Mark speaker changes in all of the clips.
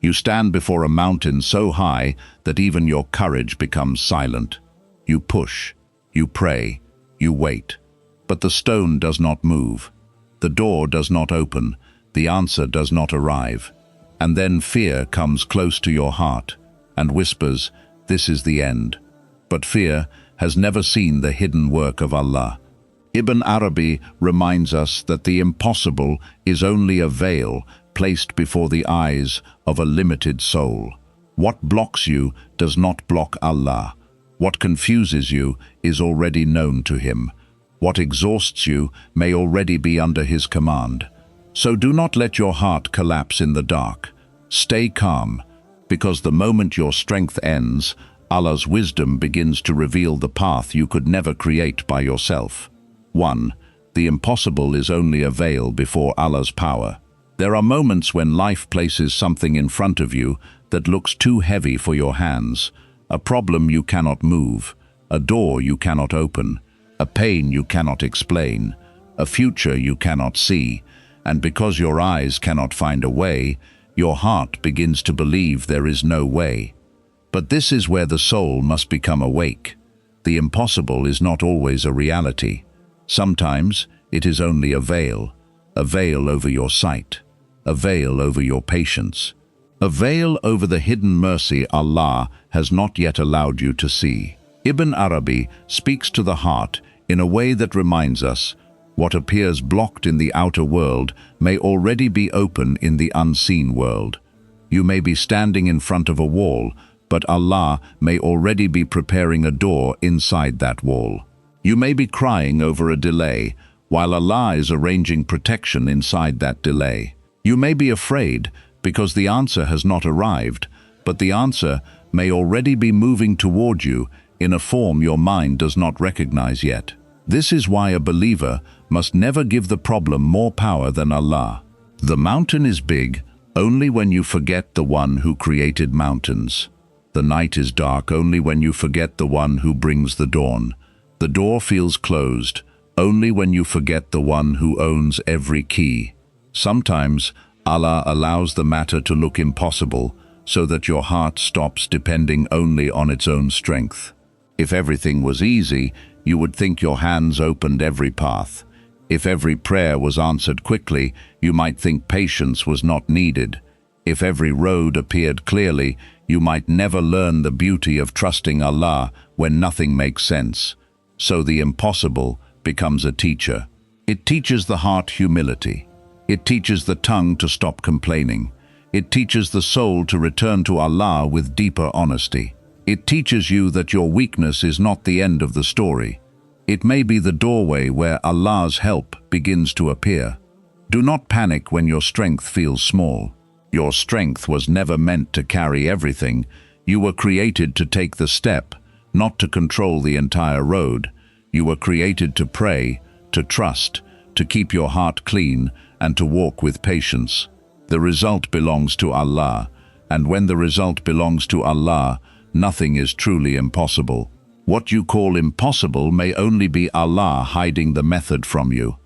Speaker 1: You stand before a mountain so high that even your courage becomes silent. You push, you pray, you wait. But the stone does not move. The door does not open. The answer does not arrive. And then fear comes close to your heart and whispers, "This is the end." But fear has never seen the hidden work of Allah. Ibn Arabi reminds us that the impossible is only a veil placed before the eyes of a limited soul. What blocks you does not block Allah. What confuses you is already known to Him. What exhausts you may already be under His command. So do not let your heart collapse in the dark. Stay calm, because the moment your strength ends, Allah's wisdom begins to reveal the path you could never create by yourself. 1. The impossible is only a veil before Allah's power. There are moments when life places something in front of you that looks too heavy for your hands. A problem you cannot move, a door you cannot open, a pain you cannot explain, a future you cannot see, and because your eyes cannot find a way, your heart begins to believe there is no way. But this is where the soul must become awake. The impossible is not always a reality. Sometimes it is only a veil over your sight, a veil over your patience, a veil over the hidden mercy Allah has not yet allowed you to see. Ibn Arabi speaks to the heart in a way that reminds us, what appears blocked in the outer world may already be open in the unseen world. You may be standing in front of a wall, but Allah may already be preparing a door inside that wall. You may be crying over a delay, while Allah is arranging protection inside that delay. You may be afraid because the answer has not arrived, but the answer may already be moving toward you in a form your mind does not recognize yet. This is why a believer must never give the problem more power than Allah. The mountain is big only when you forget the one who created mountains. The night is dark only when you forget the one who brings the dawn. The door feels closed only when you forget the one who owns every key. Sometimes Allah allows the matter to look impossible so that your heart stops depending only on its own strength. If everything was easy, you would think your hands opened every path. If every prayer was answered quickly, you might think patience was not needed. If every road appeared clearly, you might never learn the beauty of trusting Allah when nothing makes sense. So the impossible becomes a teacher. It teaches the heart humility. It teaches the tongue to stop complaining. It teaches the soul to return to Allah with deeper honesty. It teaches you that your weakness is not the end of the story. It may be the doorway where Allah's help begins to appear. Do not panic when your strength feels small. Your strength was never meant to carry everything. You were created to take the step, not to control the entire road. You were created to pray, to trust, to keep your heart clean, and to walk with patience. The result belongs to Allah, and when the result belongs to Allah, nothing is truly impossible. What you call impossible may only be Allah hiding the method from you.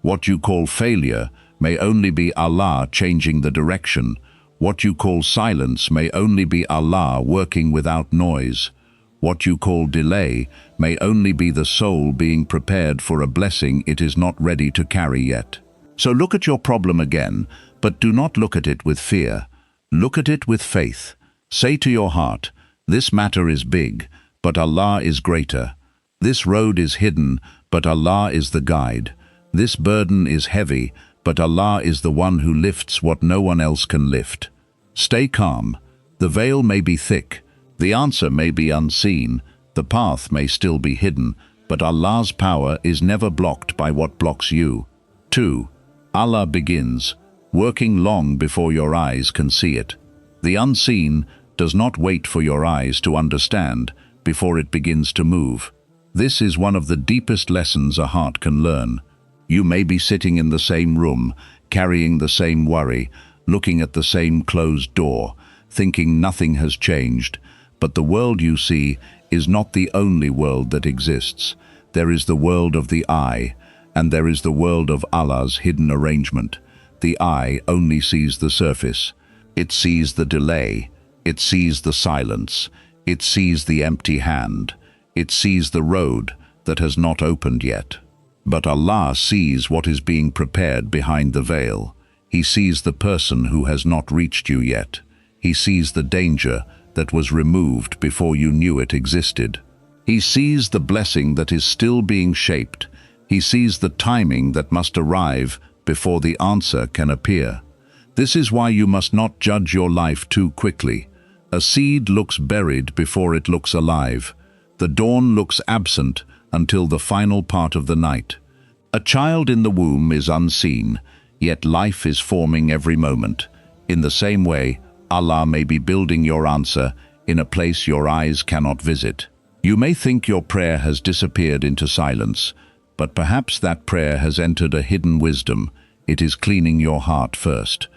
Speaker 1: What you call failure may only be Allah changing the direction. What you call silence may only be Allah working without noise. What you call delay may only be the soul being prepared for a blessing it is not ready to carry yet. So look at your problem again, but do not look at it with fear. Look at it with faith. Say to your heart, this matter is big, but Allah is greater. This road is hidden, but Allah is the guide. This burden is heavy, but Allah is the one who lifts what no one else can lift. Stay calm. The veil may be thick. The answer may be unseen. The path may still be hidden, but Allah's power is never blocked by what blocks you. 2. Allah begins, working long before your eyes can see it. The unseen does not wait for your eyes to understand before it begins to move. This is one of the deepest lessons a heart can learn. You may be sitting in the same room, carrying the same worry, looking at the same closed door, thinking nothing has changed, but the world you see is not the only world that exists. There is the world of the eye, and there is the world of Allah's hidden arrangement. The eye only sees the surface, It sees the delay. It sees the silence. It sees the empty hand. It sees the road that has not opened yet. But Allah sees what is being prepared behind the veil. He sees the person who has not reached you yet. He sees the danger that was removed before you knew it existed. He sees the blessing that is still being shaped. He sees the timing that must arrive before the answer can appear. This is why you must not judge your life too quickly. A seed looks buried before it looks alive. The dawn looks absent until the final part of the night. A child in the womb is unseen, yet life is forming every moment. In the same way, Allah may be building your answer in a place your eyes cannot visit. You may think your prayer has disappeared into silence, but perhaps that prayer has entered a hidden wisdom. It is cleaning your heart first.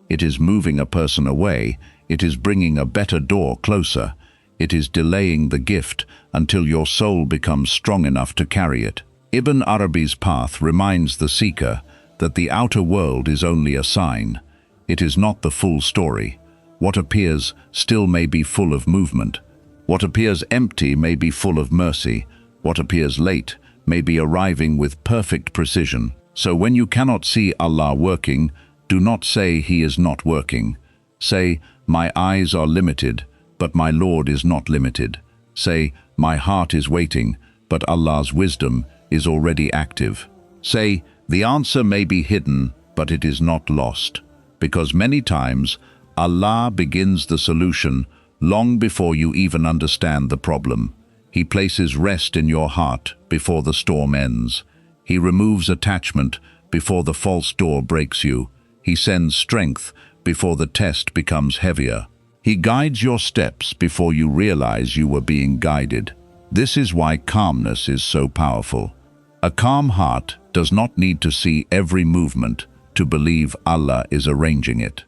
Speaker 1: It is moving a person away. It is bringing a better door closer. It is delaying the gift until your soul becomes strong enough to carry it. Ibn Arabi's path reminds the seeker that the outer world is only a sign. It is not the full story. What appears still may be full of movement. What appears empty may be full of mercy. What appears late may be arriving with perfect precision. So when you cannot see Allah working, do not say He is not working. Say, my eyes are limited, but my Lord is not limited. Say, my heart is waiting, but Allah's wisdom is already active. Say, the answer may be hidden, but it is not lost. Because many times, Allah begins the solution long before you even understand the problem. He places rest in your heart before the storm ends. He removes attachment before the false door breaks you. He sends strength before the test becomes heavier. He guides your steps before you realize you were being guided. This is why calmness is so powerful. A calm heart does not need to see every movement to believe Allah is arranging it.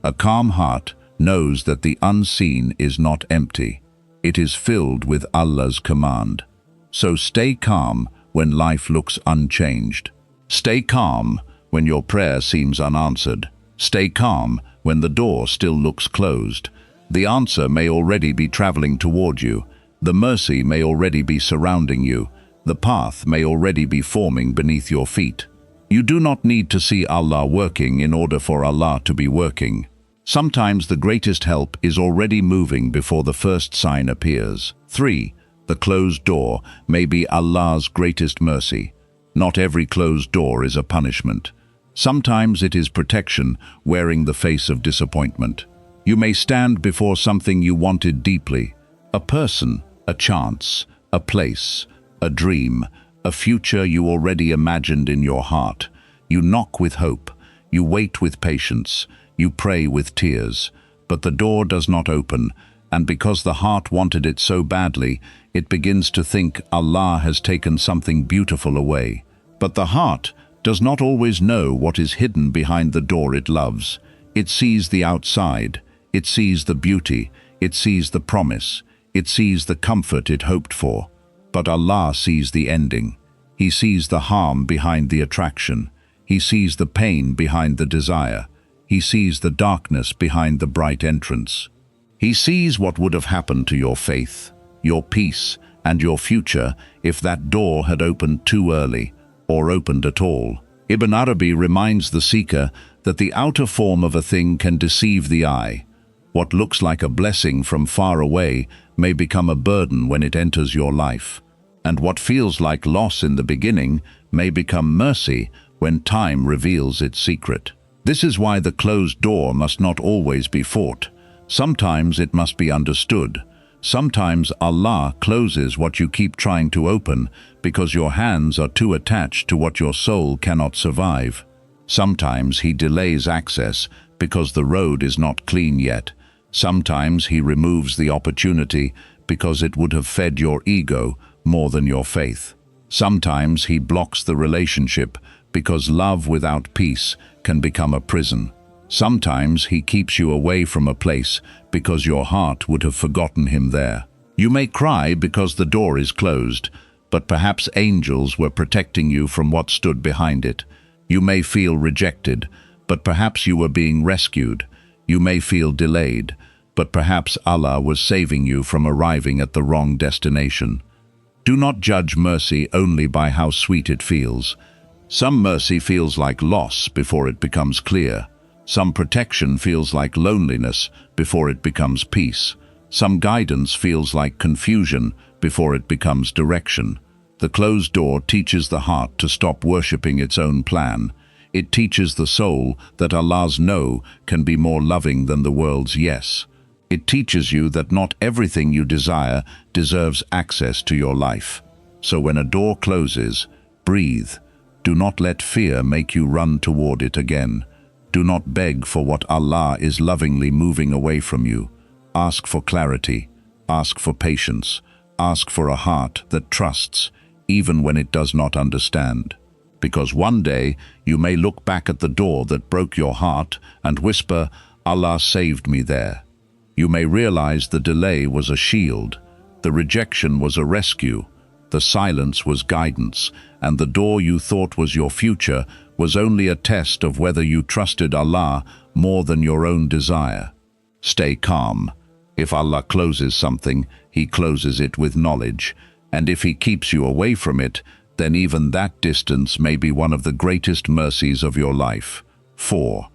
Speaker 1: A calm heart knows that the unseen is not empty. It is filled with Allah's command. So stay calm when life looks unchanged. Stay calm when your prayer seems unanswered. Stay calm when the door still looks closed. The answer may already be traveling toward you. The mercy may already be surrounding you. The path may already be forming beneath your feet. You do not need to see Allah working in order for Allah to be working. Sometimes the greatest help is already moving before the first sign appears. 3. The closed door may be Allah's greatest mercy. Not every closed door is a punishment. Sometimes it is protection wearing the face of disappointment. You may stand before something you wanted deeply. A person, a chance, a place, a dream, a future you already imagined in your heart. You knock with hope. You wait with patience. You pray with tears. But the door does not open, and because the heart wanted it so badly, it begins to think Allah has taken something beautiful away. But the heart does not always know what is hidden behind the door it loves. It sees the outside. It sees the beauty. It sees the promise. It sees the comfort it hoped for. But Allah sees the ending. He sees the harm behind the attraction. He sees the pain behind the desire. He sees the darkness behind the bright entrance. He sees what would have happened to your faith, your peace, and your future if that door had opened too early, or opened at all. Ibn Arabi reminds the seeker that the outer form of a thing can deceive the eye. What looks like a blessing from far away may become a burden when it enters your life. And what feels like loss in the beginning may become mercy when time reveals its secret. This is why the closed door must not always be fought. Sometimes it must be understood. Sometimes Allah closes what you keep trying to open because your hands are too attached to what your soul cannot survive. Sometimes He delays access because the road is not clean yet. Sometimes He removes the opportunity because it would have fed your ego more than your faith. Sometimes He blocks the relationship because love without peace can become a prison. Sometimes He keeps you away from a place because your heart would have forgotten Him there. You may cry because the door is closed, but perhaps angels were protecting you from what stood behind it. You may feel rejected, but perhaps you were being rescued. You may feel delayed, but perhaps Allah was saving you from arriving at the wrong destination. Do not judge mercy only by how sweet it feels. Some mercy feels like loss before it becomes clear. Some protection feels like loneliness before it becomes peace. Some guidance feels like confusion before it becomes direction. The closed door teaches the heart to stop worshipping its own plan. It teaches the soul that Allah's no can be more loving than the world's yes. It teaches you that not everything you desire deserves access to your life. So when a door closes, breathe. Do not let fear make you run toward it again. Do not beg for what Allah is lovingly moving away from you. Ask for clarity. Ask for patience. Ask for a heart that trusts, even when it does not understand. Because one day you may look back at the door that broke your heart and whisper, Allah saved me there. You may realize the delay was a shield, the rejection was a rescue, the silence was guidance, and the door you thought was your future was only a test of whether you trusted Allah more than your own desire. Stay calm. If Allah closes something, He closes it with knowledge, and if He keeps you away from it, then even that distance may be one of the greatest mercies of your life. 4.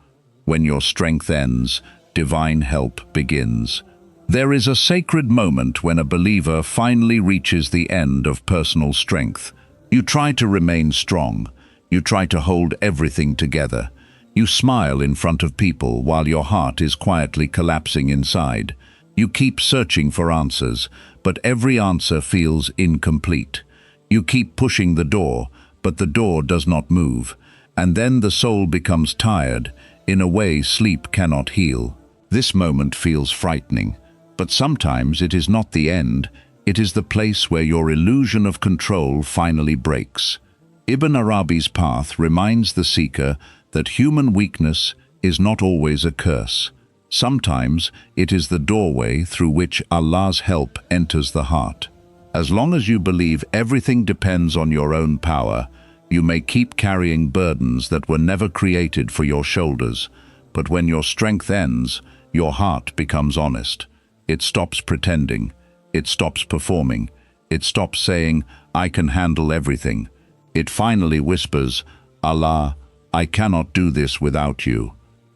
Speaker 1: When your strength ends, divine help begins. There is a sacred moment when a believer finally reaches the end of personal strength. You try to remain strong. You try to hold everything together. You smile in front of people while your heart is quietly collapsing inside. You keep searching for answers, but every answer feels incomplete. You keep pushing the door, but the door does not move. And then the soul becomes tired, in a way sleep cannot heal. This moment feels frightening, but sometimes it is not the end. It is the place where your illusion of control finally breaks. Ibn Arabi's path reminds the seeker that human weakness is not always a curse. Sometimes it is the doorway through which Allah's help enters the heart. As long as you believe everything depends on your own power, you may keep carrying burdens that were never created for your shoulders. But when your strength ends, your heart becomes honest. It stops pretending. It stops performing. It stops saying, I can handle everything. It finally whispers, Allah, I cannot do this without you.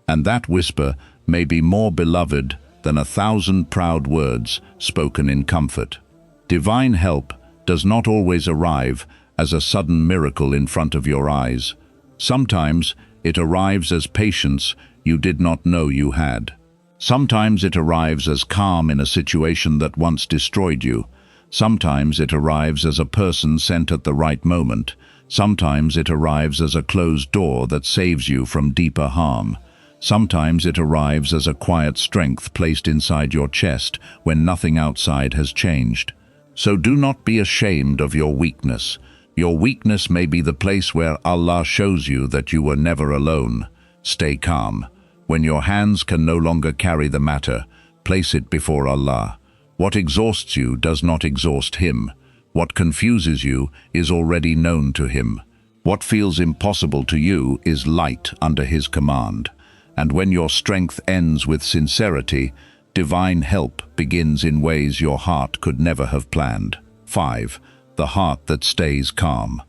Speaker 1: And that whisper may be more beloved than 1,000 proud words spoken in comfort. Divine help does not always arrive as a sudden miracle in front of your eyes. Sometimes it arrives as patience you did not know you had. Sometimes it arrives as calm in a situation that once destroyed you. Sometimes it arrives as a person sent at the right moment. Sometimes it arrives as a closed door that saves you from deeper harm. Sometimes it arrives as a quiet strength placed inside your chest when nothing outside has changed. So do not be ashamed of your weakness. Your weakness may be the place where Allah shows you that you were never alone. Stay calm. When your hands can no longer carry the matter, place it before Allah. What exhausts you does not exhaust Him. What confuses you is already known to Him. What feels impossible to you is light under His command. And when your strength ends with sincerity, divine help begins in ways your heart could never have planned. 5. The heart that stays calm.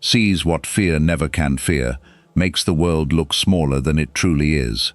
Speaker 1: Sees what fear never can fear, makes the world look smaller than it truly is.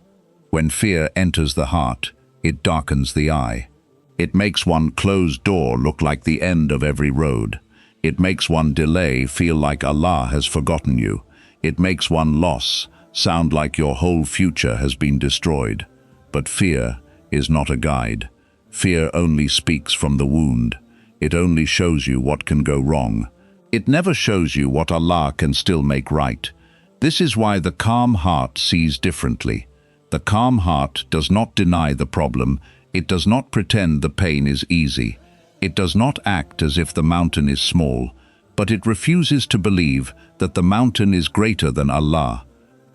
Speaker 1: When fear enters the heart, it darkens the eye. It makes one closed door look like the end of every road. It makes one delay feel like Allah has forgotten you. It makes one loss sound like your whole future has been destroyed. But fear is not a guide. Fear only speaks from the wound. It only shows you what can go wrong. It never shows you what Allah can still make right. This is why the calm heart sees differently. The calm heart does not deny the problem. It does not pretend the pain is easy. It does not act as if the mountain is small, but it refuses to believe that the mountain is greater than Allah.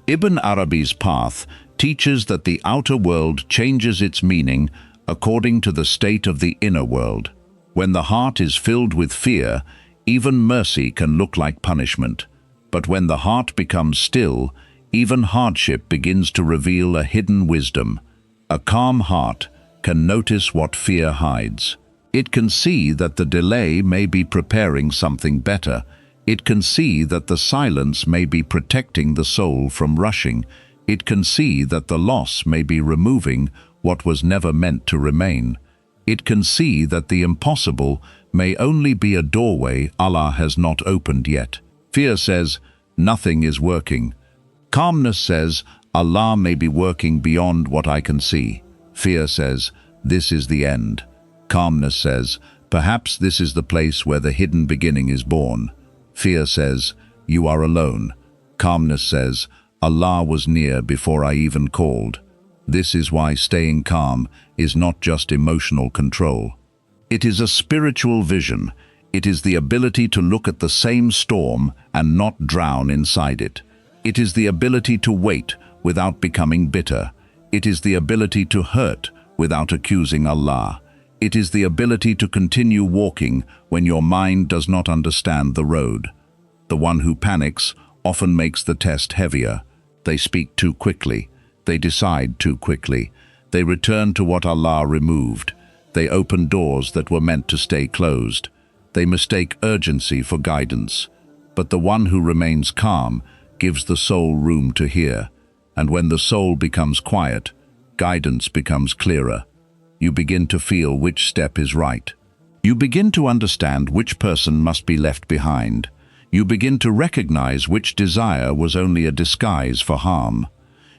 Speaker 1: Ibn Arabi's path teaches that the outer world changes its meaning according to the state of the inner world. When the heart is filled with fear, even mercy can look like punishment. But when the heart becomes still, even hardship begins to reveal a hidden wisdom. A calm heart can notice what fear hides. It can see that the delay may be preparing something better. It can see that the silence may be protecting the soul from rushing. It can see that the loss may be removing what was never meant to remain. It can see that the impossible may only be a doorway Allah has not opened yet. Fear says, nothing is working. Calmness says, Allah may be working beyond what I can see. Fear says, this is the end. Calmness says, perhaps this is the place where the hidden beginning is born. Fear says, you are alone. Calmness says, Allah was near before I even called. This is why staying calm is not just emotional control. It is a spiritual vision. It is the ability to look at the same storm and not drown inside it. It is the ability to wait without becoming bitter. It is the ability to hurt without accusing Allah. It is the ability to continue walking when your mind does not understand the road. The one who panics often makes the test heavier. They speak too quickly. They decide too quickly. They return to what Allah removed. They open doors that were meant to stay closed. They mistake urgency for guidance. But the one who remains calm gives the soul room to hear. And when the soul becomes quiet, guidance becomes clearer. You begin to feel which step is right. You begin to understand which person must be left behind. You begin to recognize which desire was only a disguise for harm.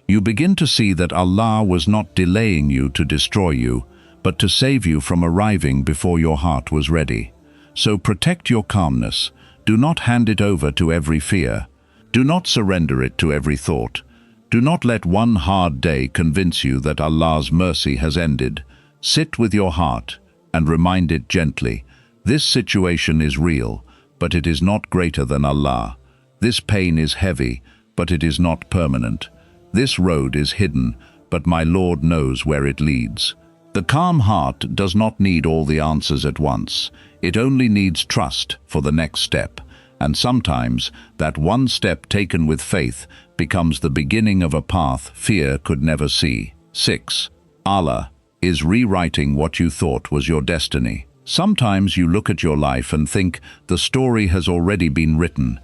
Speaker 1: You begin to see that Allah was not delaying you to destroy you, but to save you from arriving before your heart was ready. So protect your calmness. Do not hand it over to every fear. Do not surrender it to every thought. Do not let one hard day convince you that Allah's mercy has ended. Sit with your heart and remind it gently, this situation is real, but it is not greater than Allah. This pain is heavy, but it is not permanent. This road is hidden, but my Lord knows where it leads. The calm heart does not need all the answers at once. It only needs trust for the next step. And sometimes that one step taken with faith becomes the beginning of a path fear could never see. 6. Allah is rewriting what you thought was your destiny. Sometimes you look at your life and think the story has already been written.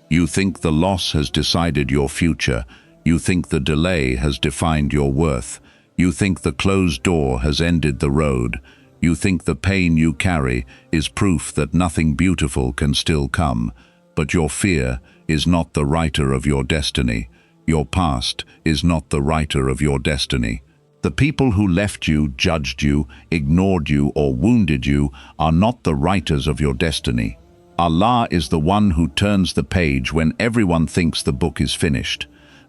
Speaker 1: You think the loss has decided your future. You think the delay has defined your worth. You think the closed door has ended the road. You think the pain you carry is proof that nothing beautiful can still come. But your fear is not the writer of your destiny. Your past is not the writer of your destiny. The people who left you, judged you, ignored you, or wounded you are not the writers of your destiny. Allah is the one who turns the page when everyone thinks the book is finished.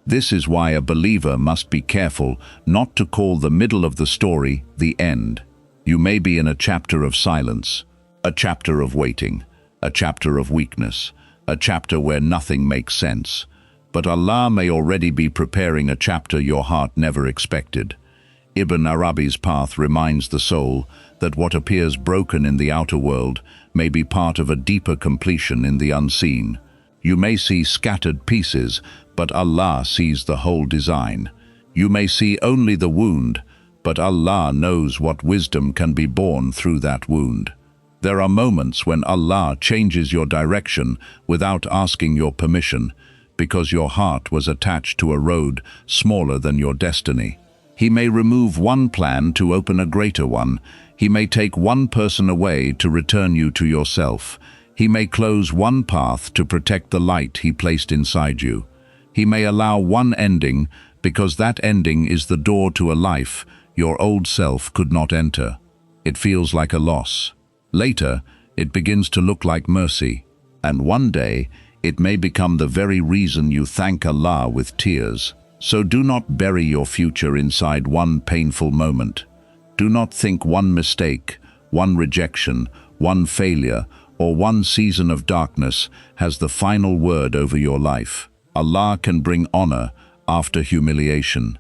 Speaker 1: This is why a believer must be careful not to call the middle of the story the end. You may be in a chapter of silence, a chapter of waiting, a chapter of weakness, a chapter where nothing makes sense. But Allah may already be preparing a chapter your heart never expected. Ibn Arabi's path reminds the soul that what appears broken in the outer world may be part of a deeper completion in the unseen. You may see scattered pieces, but Allah sees the whole design. You may see only the wound, but Allah knows what wisdom can be born through that wound. There are moments when Allah changes your direction without asking your permission, because your heart was attached to a road smaller than your destiny. He may remove one plan to open a greater one. He may take one person away to return you to yourself. He may close one path to protect the light He placed inside you. He may allow one ending because that ending is the door to a life your old self could not enter. It feels like a loss. Later, it begins to look like mercy. And one day, it may become the very reason you thank Allah with tears. So do not bury your future inside one painful moment. Do not think one mistake, one rejection, one failure, or one season of darkness has the final word over your life. Allah can bring honor after humiliation,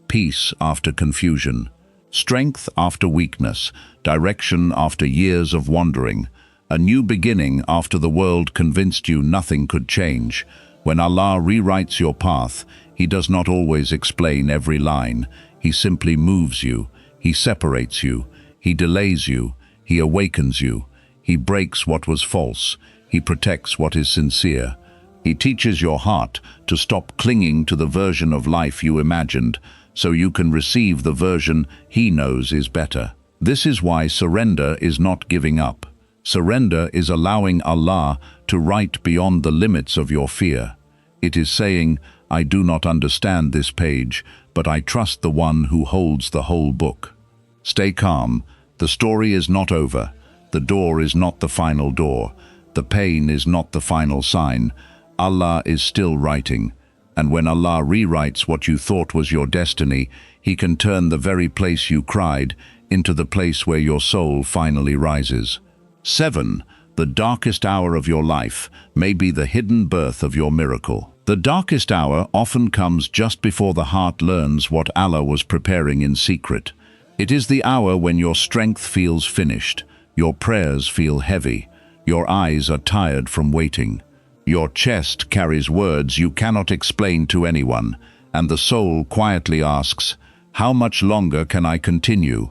Speaker 1: peace after confusion, strength after weakness, direction after years of wandering, a new beginning after the world convinced you nothing could change. When Allah rewrites your path, He does not always explain every line. He simply moves you. He separates you. He delays you. He awakens you. He breaks what was false. He protects what is sincere. He teaches your heart to stop clinging to the version of life you imagined, so you can receive the version He knows is better. This is why surrender is not giving up. Surrender is allowing Allah to write beyond the limits of your fear. It is saying, I do not understand this page, but I trust the one who holds the whole book. Stay calm. The story is not over. The door is not the final door. The pain is not the final sign. Allah is still writing. And when Allah rewrites what you thought was your destiny, He can turn the very place you cried into the place where your soul finally rises. 7. The darkest hour of your life may be the hidden birth of your miracle. The darkest hour often comes just before the heart learns what Allah was preparing in secret. It is the hour when your strength feels finished, your prayers feel heavy, your eyes are tired from waiting. Your chest carries words you cannot explain to anyone, and the soul quietly asks, how much longer can I continue?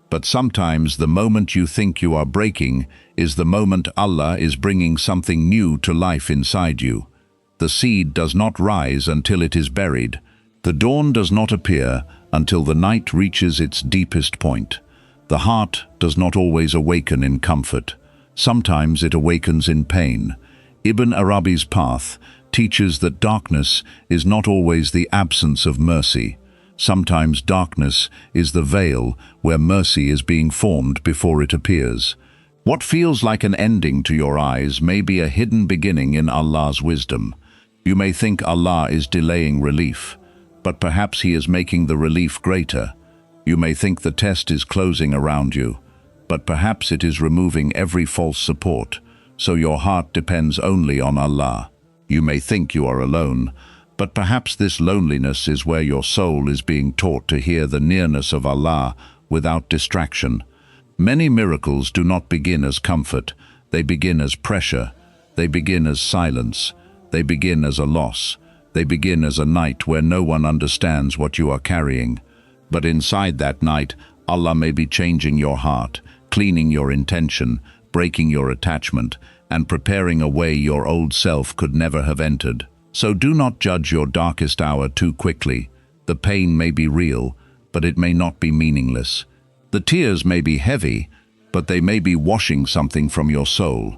Speaker 1: But sometimes the moment you think you are breaking is the moment Allah is bringing something new to life inside you. The seed does not rise until it is buried. The dawn does not appear until the night reaches its deepest point. The heart does not always awaken in comfort. Sometimes it awakens in pain. Ibn Arabi's path teaches that darkness is not always the absence of mercy. Sometimes darkness is the veil where mercy is being formed before it appears. What feels like an ending to your eyes may be a hidden beginning in Allah's wisdom. You may think Allah is delaying relief, but perhaps He is making the relief greater. You may think the test is closing around you, but perhaps it is removing every false support, so your heart depends only on Allah. You may think you are alone, but perhaps this loneliness is where your soul is being taught to hear the nearness of Allah without distraction. Many miracles do not begin as comfort. They begin as pressure. They begin as silence. They begin as a loss. They begin as a night where no one understands what you are carrying. But inside that night, Allah may be changing your heart, cleaning your intention, breaking your attachment, and preparing a way your old self could never have entered. So do not judge your darkest hour too quickly. The pain may be real, but it may not be meaningless. The tears may be heavy, but they may be washing something from your soul.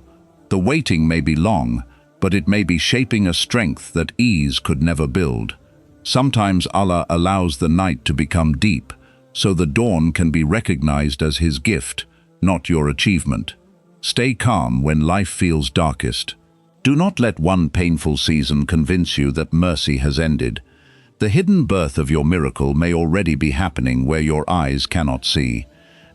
Speaker 1: The waiting may be long, but it may be shaping a strength that ease could never build. Sometimes Allah allows the night to become deep, so the dawn can be recognized as His gift, not your achievement. Stay calm when life feels darkest. Do not let one painful season convince you that mercy has ended. The hidden birth of your miracle may already be happening where your eyes cannot see.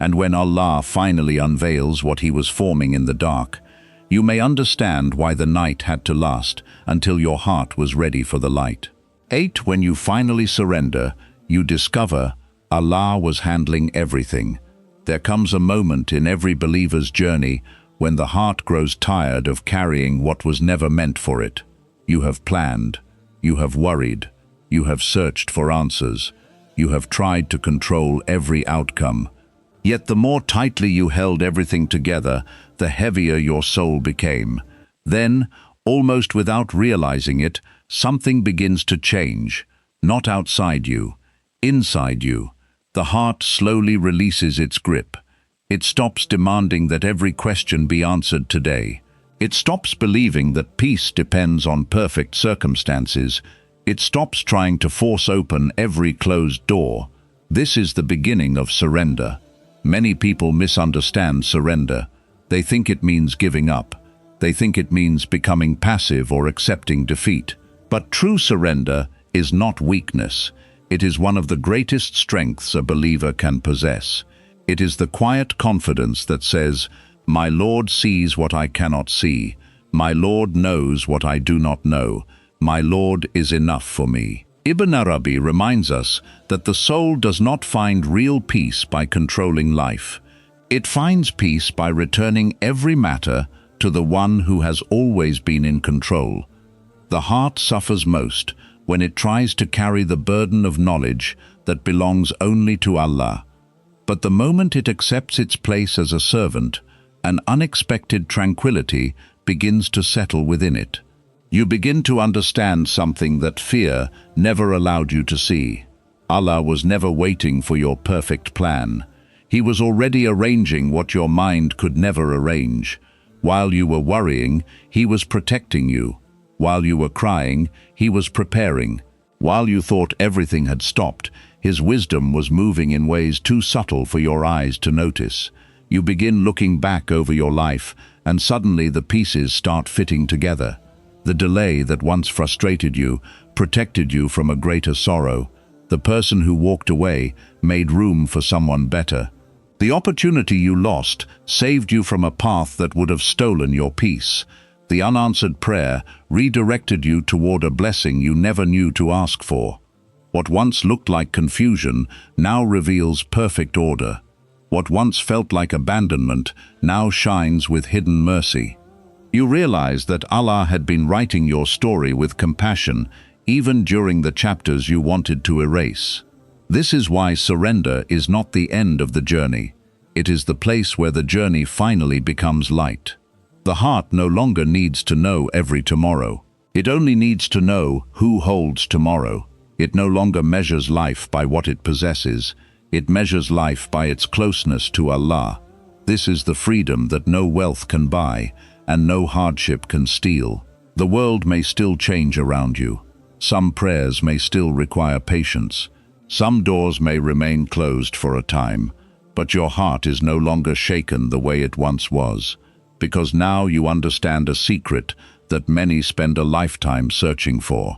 Speaker 1: And when Allah finally unveils what He was forming in the dark, you may understand why the night had to last until your heart was ready for the light. 8. When you finally surrender, you discover Allah was handling everything. There comes a moment in every believer's journey when the heart grows tired of carrying what was never meant for it. You have planned, you have worried, you have searched for answers, you have tried to control every outcome. Yet the more tightly you held everything together, the heavier your soul became. Then, almost without realizing it, something begins to change. Not outside you, inside you. The heart slowly releases its grip. It stops demanding that every question be answered today. It stops believing that peace depends on perfect circumstances. It stops trying to force open every closed door. This is the beginning of surrender. Many people misunderstand surrender. They think it means giving up. They think it means becoming passive or accepting defeat. But true surrender is not weakness. It is one of the greatest strengths a believer can possess. It is the quiet confidence that says, "My Lord sees what I cannot see. My Lord knows what I do not know. My Lord is enough for me." Ibn Arabi reminds us that the soul does not find real peace by controlling life. It finds peace by returning every matter to the one who has always been in control. The heart suffers most when it tries to carry the burden of knowledge that belongs only to Allah. But the moment it accepts its place as a servant, an unexpected tranquility begins to settle within it. You begin to understand something that fear never allowed you to see. Allah was never waiting for your perfect plan. He was already arranging what your mind could never arrange. While you were worrying, He was protecting you. While you were crying, He was preparing. While you thought everything had stopped, His wisdom was moving in ways too subtle for your eyes to notice. You begin looking back over your life, and suddenly the pieces start fitting together. The delay that once frustrated you protected you from a greater sorrow. The person who walked away made room for someone better. The opportunity you lost saved you from a path that would have stolen your peace. The unanswered prayer redirected you toward a blessing you never knew to ask for. What once looked like confusion now reveals perfect order. What once felt like abandonment now shines with hidden mercy. You realize that Allah had been writing your story with compassion even during the chapters you wanted to erase. This is why surrender is not the end of the journey. It is the place where the journey finally becomes light. The heart no longer needs to know every tomorrow. It only needs to know who holds tomorrow. It no longer measures life by what it possesses. It measures life by its closeness to Allah. This is the freedom that no wealth can buy and no hardship can steal. The world may still change around you. Some prayers may still require patience. Some doors may remain closed for a time, but your heart is no longer shaken the way it once was, because now you understand a secret that many spend a lifetime searching for.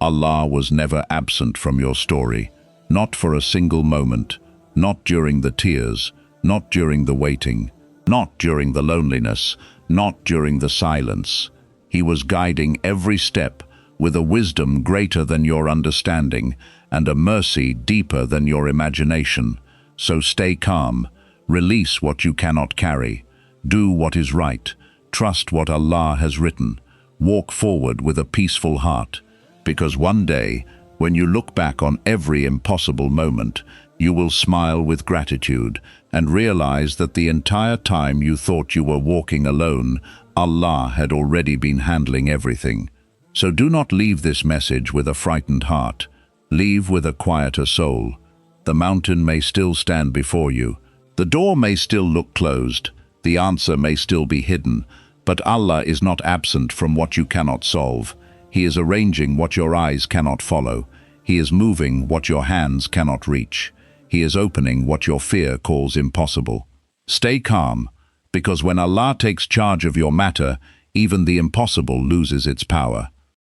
Speaker 1: Allah was never absent from your story, not for a single moment, not during the tears, not during the waiting, not during the loneliness, not during the silence. He was guiding every step with a wisdom greater than your understanding and a mercy deeper than your imagination. So stay calm, release what you cannot carry, do what is right, trust what Allah has written, walk forward with a peaceful heart, because one day, when you look back on every impossible moment, you will smile with gratitude and realize that the entire time you thought you were walking alone, Allah had already been handling everything. So do not leave this message with a frightened heart. Leave with a quieter soul. The mountain may still stand before you. The door may still look closed. The answer may still be hidden. But Allah is not absent from what you cannot solve. He is arranging what your eyes cannot follow. He is moving what your hands cannot reach. He is opening what your fear calls impossible. Stay calm, because when Allah takes charge of your matter, even the impossible loses its power.